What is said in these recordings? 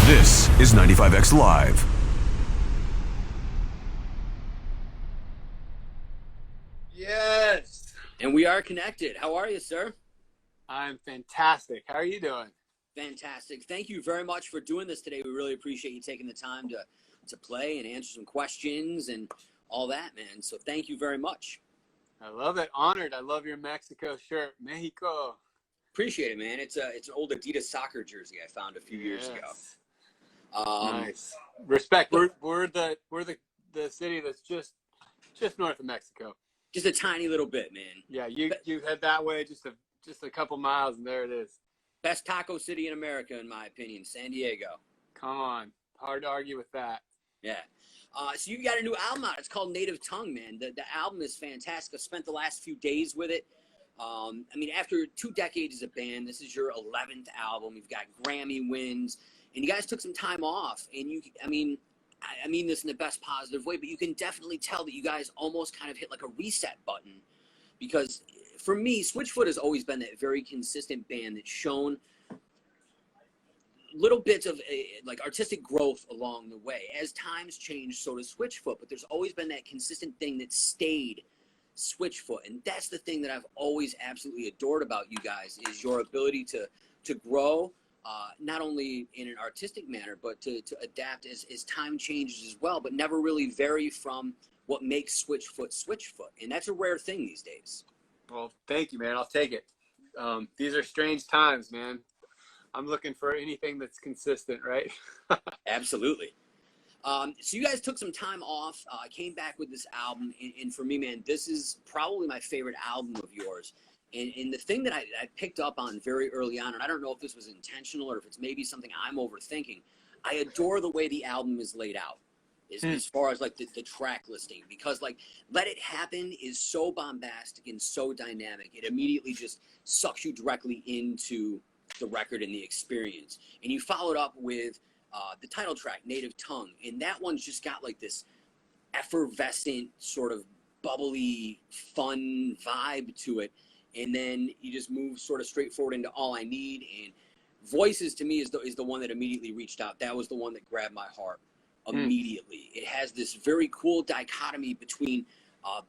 This is 95X Live. Yes. And we are connected. How are you, sir? I'm fantastic. How are you doing? Fantastic. Thank you very much for doing this today. We really appreciate you taking the time to play and answer some questions and all that, man. So thank you very much. I love it. Honored. I love your Mexico shirt. Mexico. Appreciate it, man. It's an old Adidas soccer jersey I found a few years ago. Nice. Respect. We're the city that's just north of Mexico. Just a tiny little bit, man. Yeah, you head that way just a couple miles and there it is. Best taco city in America, in my opinion, San Diego. Come on. Hard to argue with that. Yeah. So you got a new album out. It's called Native Tongue, man. The album is fantastic. I spent the last few days with it. I mean, after 2 decades as a band, this is your 11th album. You've got Grammy wins, and you guys took some time off. And I mean this in the best positive way, but you can definitely tell that you guys almost kind of hit like a reset button, because for me, Switchfoot has always been that very consistent band that's shown little bits of like artistic growth along the way. As times change, so does Switchfoot, but there's always been that consistent thing that stayed Switchfoot. And that's the thing that I've always absolutely adored about you guys, is your ability to grow, not only in an artistic manner, but to adapt as time changes as well, but never really vary from what makes Switchfoot Switchfoot. And that's a rare thing these days. Well, thank you, man. I'll take it. These are strange times, man. I'm looking for anything that's consistent, right? Absolutely. So you guys took some time off, came back with this album, and for me, man, this is probably my favorite album of yours. And the thing that I picked up on very early on, and I don't know if this was intentional or if it's maybe something I'm overthinking, I adore the way the album is laid out, as far as like the track listing, because like Let It Happen is so bombastic and so dynamic. It immediately just sucks you directly into the record and the experience. And you followed up with the title track, Native Tongue, and that one's just got like this effervescent sort of bubbly fun vibe to it. And then you just move sort of straightforward into All I Need, and Voices to me is the one that immediately reached out. That was the one that grabbed my heart immediately. It has this very cool dichotomy between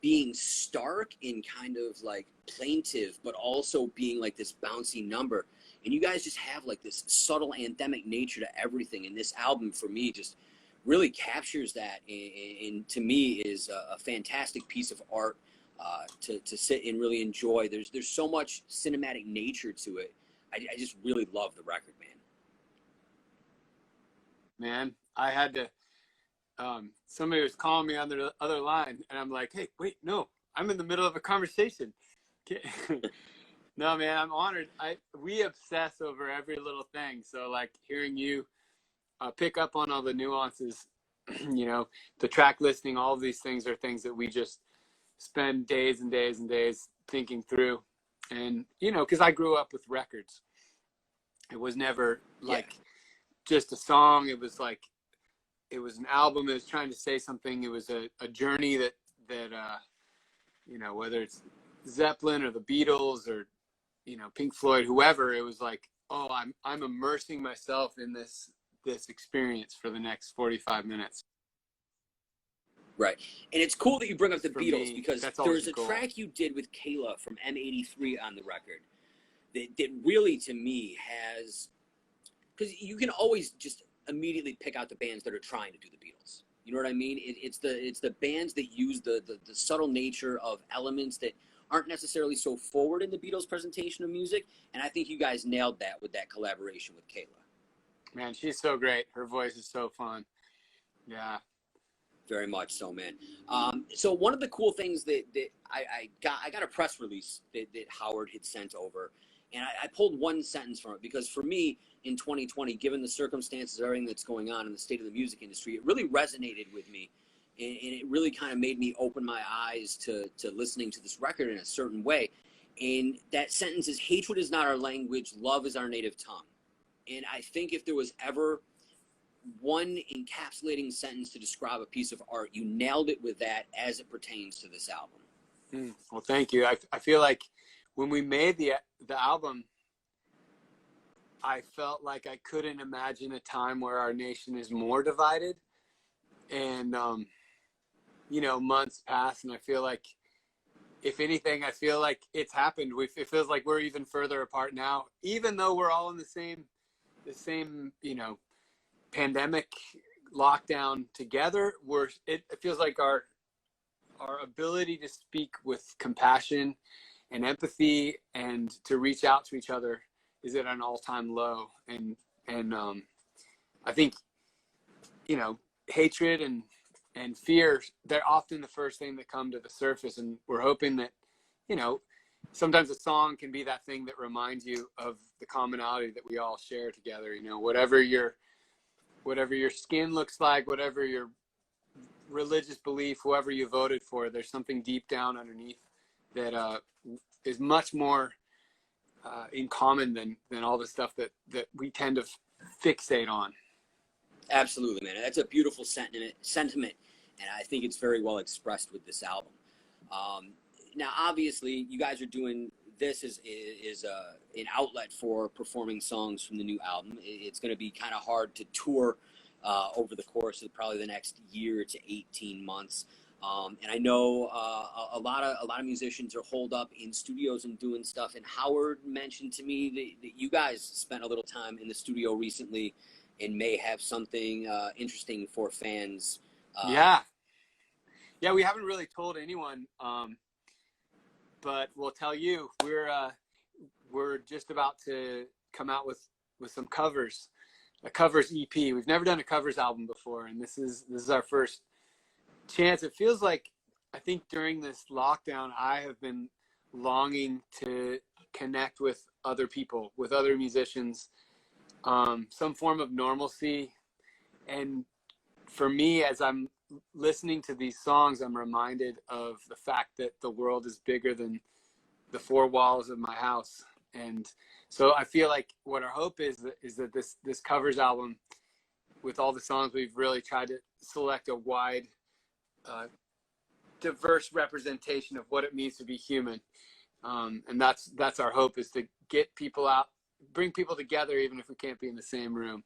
being stark and kind of like plaintive, but also being like this bouncy number. And you guys just have like this subtle anthemic nature to everything. And this album for me just really captures that, and to me is a fantastic piece of art to sit and really enjoy. There's so much cinematic nature to it. I just really love the record, man. Man, I had to, somebody was calling me on the other line, and I'm like, hey, wait, no, I'm in the middle of a conversation. No, man, I'm honored. We obsess over every little thing. So like hearing you pick up on all the nuances, you know, the track listing, all of these things are things that we just spend days and days and days thinking through. And, you know, because I grew up with records. It was never like just a song. It was like, it was an album that was trying to say something. It was a journey that you know, whether it's Zeppelin or the Beatles or, you know, Pink Floyd, whoever, it was like, oh, I'm immersing myself in this experience for the next 45 minutes. Right. And it's cool that you bring up the For Beatles, me, because there's a track you did with Kayla from M83 on the record that really, to me, has, because you can always just immediately pick out the bands that are trying to do the Beatles. You know what I mean? It's the bands that use the subtle nature of elements that aren't necessarily so forward in the Beatles' presentation of music. And I think you guys nailed that with that collaboration with Kayla. Man, she's so great. Her voice is so fun. Yeah. Very much so, man. So one of the cool things that I got a press release that Howard had sent over, and I pulled one sentence from it, because for me in 2020, given the circumstances, everything that's going on in the state of the music industry, it really resonated with me. And it really kind of made me open my eyes to listening to this record in a certain way. And that sentence is, hatred is not our language, love is our native tongue. And I think if there was ever one encapsulating sentence to describe a piece of art, you nailed it with that as it pertains to this album. Well, thank you. I feel like when we made the album, I felt like I couldn't imagine a time where our nation is more divided. And, you know, months pass, and I feel like, if anything, I feel like it's happened. It feels like we're even further apart now, even though we're all in the same, you know, pandemic lockdown together. It feels like our ability to speak with compassion and empathy and to reach out to each other is at an all-time low. And I think, you know, hatred and fear, they're often the first thing that come to the surface. And we're hoping that, you know, sometimes a song can be that thing that reminds you of the commonality that we all share together. You know, whatever your skin looks like, whatever your religious belief, whoever you voted for, there's something deep down underneath that is much more in common than all the stuff that we tend to fixate on. Absolutely, man. That's a beautiful sentiment, and I think it's very well expressed with this album. Now, obviously, you guys are doing this is an outlet for performing songs from the new album. It's going to be kind of hard to tour over the course of probably the next year to 18 months. And I know a lot of musicians are holed up in studios and doing stuff. And Howard mentioned to me that you guys spent a little time in the studio recently and may have something interesting for fans. Yeah, we haven't really told anyone, but we'll tell you. We're just about to come out with some covers, a covers EP. We've never done a covers album before, and this is our first chance. It feels like, I think during this lockdown, I have been longing to connect with other people, with other musicians, some form of normalcy. And for me, as I'm listening to these songs, I'm reminded of the fact that the world is bigger than the four walls of my house. And so I feel like what our hope is that this covers album, with all the songs, we've really tried to select a wide, diverse representation of what it means to be human. And that's our hope, is to get people out, bring people together, even if we can't be in the same room.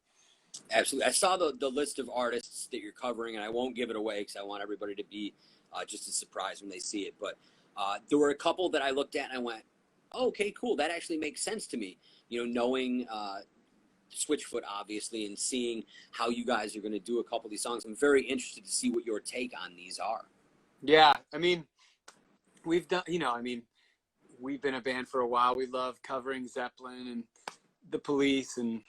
Absolutely. I saw the list of artists that you're covering, and I won't give it away because I want everybody to be just as surprised when they see it. But there were a couple that I looked at and I went, oh, okay, cool. That actually makes sense to me. You know, knowing Switchfoot, obviously, and seeing how you guys are going to do a couple of these songs. I'm very interested to see what your take on these are. Yeah, I mean, we've done, you know, I mean, we've been a band for a while. We love covering Zeppelin and the Police and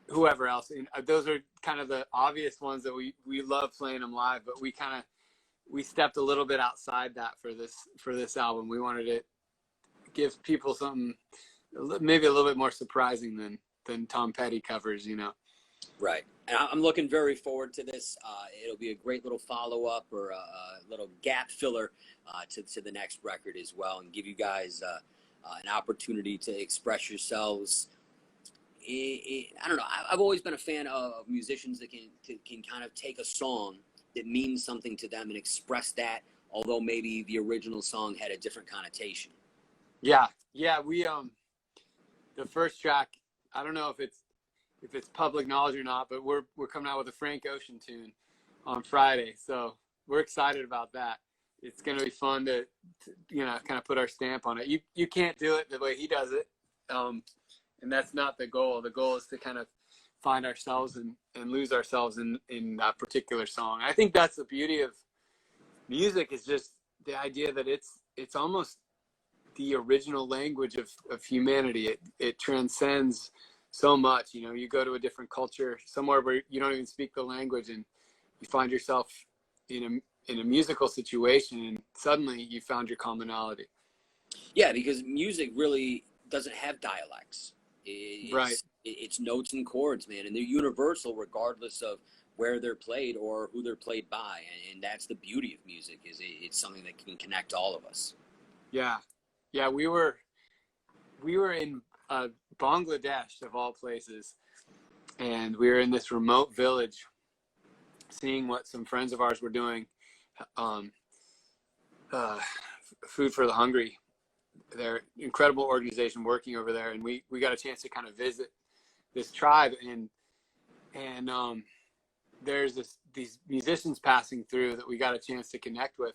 whoever else. And those are kind of the obvious ones that we love playing them live, but we stepped a little bit outside that for this album. We wanted to give people something maybe a little bit more surprising than Tom Petty covers, you know. Right. And I'm looking very forward to this. It'll be a great little follow-up or a little gap filler to the next record as well, and give you guys an opportunity to express yourselves. I don't know. I've always been a fan of musicians that can kind of take a song that means something to them and express that, although maybe the original song had a different connotation. Yeah. We the first track, I don't know if it's public knowledge or not, but we're coming out with a Frank Ocean tune on Friday, so we're excited about that. It's going to be fun to you know, kind of put our stamp on it. You can't do it the way he does it, and that's not the goal. The goal is to kind of find ourselves and lose ourselves in that particular song. I think that's the beauty of music, is just the idea that it's almost the original language of humanity. It transcends so much. You know, you go to a different culture, somewhere where you don't even speak the language, and you find yourself in a musical situation, and suddenly you found your commonality. Yeah, because music really doesn't have dialects. Right. It's notes and chords, man, and they're universal regardless of where they're played or who they're played by, and that's the beauty of music, is it's something that can connect all of us. Yeah. We were in Bangladesh, of all places, and we were in this remote village, seeing what some friends of ours were doing, Food for the Hungry. They're an incredible organization working over there, and we got a chance to kind of visit this tribe, and there's these musicians passing through that we got a chance to connect with,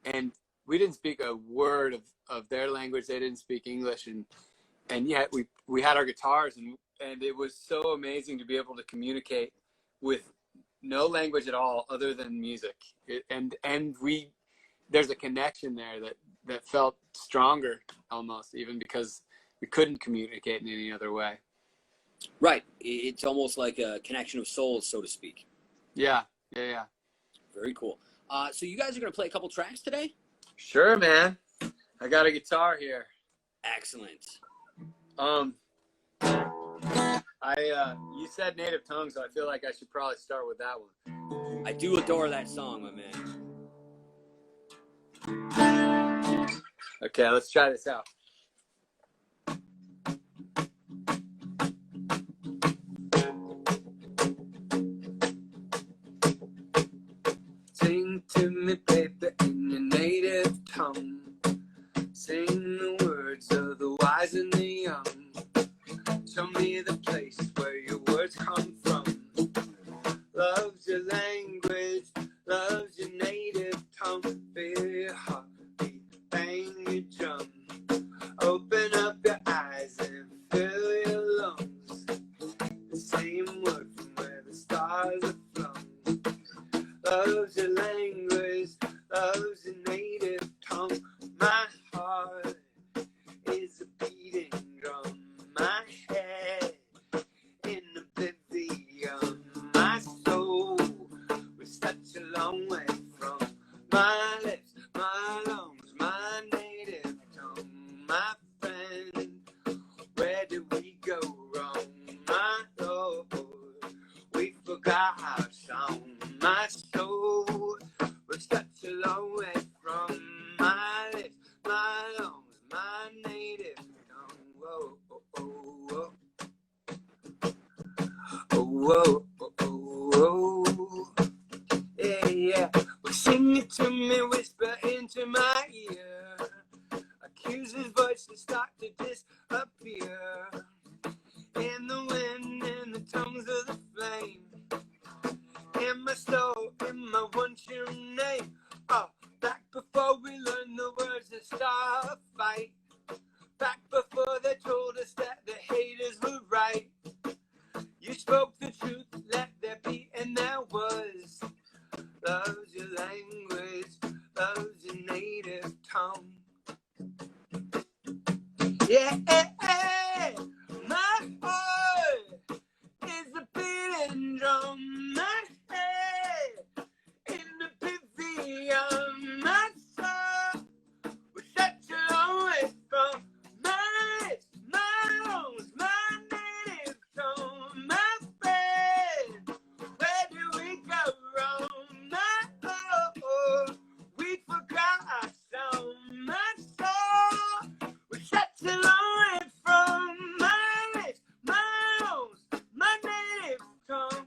and we didn't speak a word of their language. They didn't speak English, and yet we had our guitars, and it was so amazing to be able to communicate with no language at all other than music. And there's a connection there that felt stronger almost, even because we couldn't communicate in any other way. Right. It's almost like a connection of souls, so to speak. Yeah. Very cool. So you guys are going to play a couple tracks today? Sure, man. I got a guitar here. Excellent. You said native tongue, so I feel like I should probably start with that one. I do adore that song, my man. Okay, let's try this out. Sing to me, baby, in your native tongue. Sing the words of the wise and the young. Show me the place where your words come from. Loves your language, loves your native tongue. Feel your heartbeat, bang your drum. Open up your eyes and fill your lungs. The same word from where the stars are flung. Loves your language, loves your native tongue. My heart is a beating drum. My head in oblivion. My soul was such a long way from my lips, my lungs, my native tongue. My friend, where did we go wrong? My Lord, we forgot our song. My soul was such a long way from my lips, my lungs, my native tongue. Whoa, oh, oh, oh. Oh, whoa, oh, oh, oh. Yeah. Well, sing it to me, whisper into my ear. Accuser's voices start to disappear. In the wind, in the tongues of the flame. In my soul, in my one true name. Oh, back before we learned the words to start a fight. Back before they told us that the haters were right. You spoke the truth, let there be, and there was. Loves your language, loves your native tongue. Yeah, my heart is a beating drum. My head in the pavilion. My soul was such a long way from my lips, my lungs, my native tongue. My friend, where do we go wrong? My Lord, we forgot our song. My soul was such a long way from my lips, my lungs, my native tongue.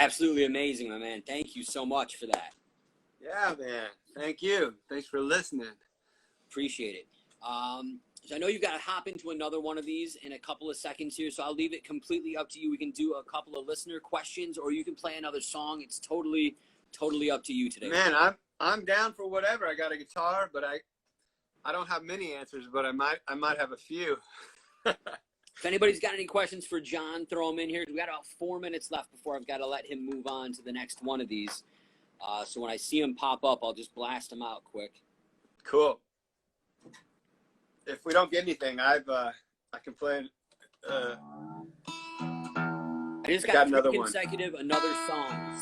Absolutely amazing, my man. Thank you so much for that. Yeah, man. Thank you. Thanks for listening. Appreciate it. So I know you've got to hop into another one of these in a couple of seconds here, so I'll leave it completely up to you. We can do a couple of listener questions, or you can play another song. It's totally up to you today. Man, I'm down for whatever. I got a guitar, but I don't have many answers, but I might have a few. If anybody's got any questions for John, throw them in here. We got about 4 minutes left before I've got to let him move on to the next one of these. So when I see him pop up, I'll just blast him out quick. Cool. If we don't get anything, I can play. I just got another one. consecutive another songs.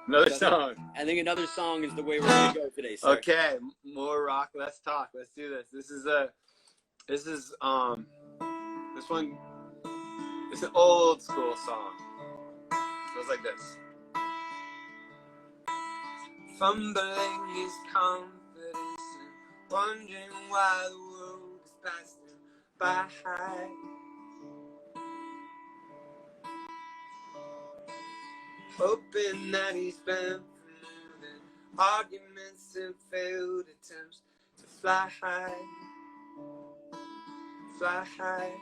Another song. I think another song is the way we're gonna go today, sir. Okay, more rock. Let's talk. Let's do this. This one. It's an old school song. It goes like this. Fumbling his confidence and wondering why the world is passing by. Hoping that he's been promoted, arguments and failed attempts to fly high, fly high.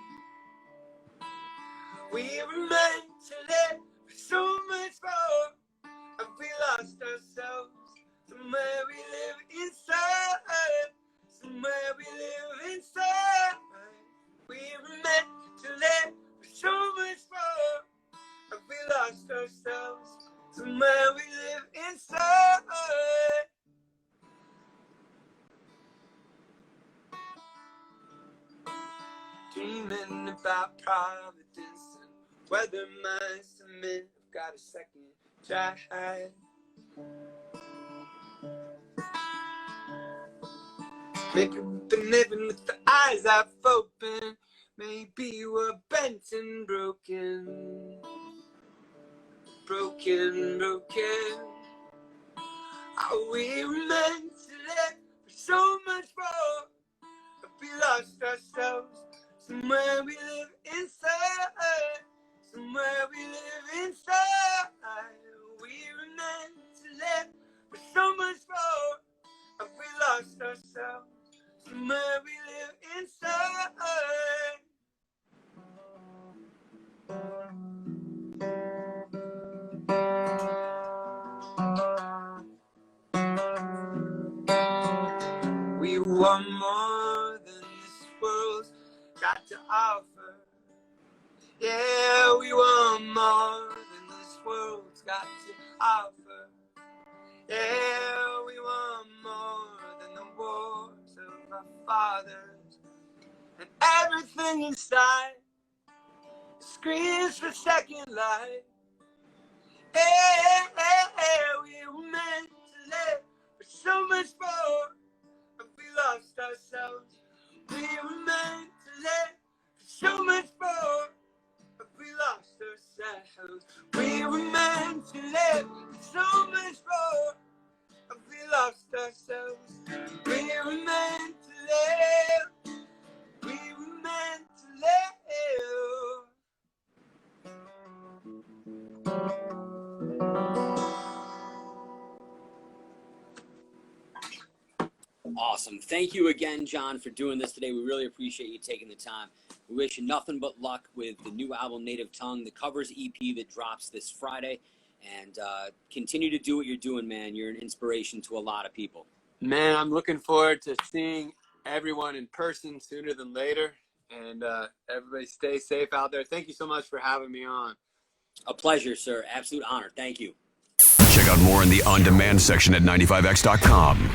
We were meant to live for so much more, and we lost ourselves. Somewhere we live inside, somewhere we live inside. We were meant to live for so much more, and we lost ourselves. Somewhere we live inside. Dreaming about Providence and whether my cement got a second try. Maybe we've been living with the eyes I've opened. Maybe we're bent and broken. Broken. Are we meant to live for so much more? But we lost ourselves. Somewhere we live inside. Somewhere we live inside. We were meant to live for so much more. But we lost ourselves. Somewhere we live inside. We want more than this world's got to offer. Yeah, we want more than this world's got to offer. Yeah, we want more than the wars of our fathers. And everything inside screams for second life. Yeah, we were meant to live for so much more. But we lost ourselves. We were meant to live for so much more. But we lost ourselves. We were meant to live for so much more. But we lost ourselves. We were meant to live. We were meant to live. Awesome. Thank you again, John, for doing this today. We really appreciate you taking the time. We wish you nothing but luck with the new album, Native Tongue, the Covers EP that drops this Friday. And continue to do what you're doing, man. You're an inspiration to a lot of people. Man, I'm looking forward to seeing everyone in person sooner than later. And everybody stay safe out there. Thank you so much for having me on. A pleasure, sir. Absolute honor. Thank you. Check out more in the on-demand section at 95x.com.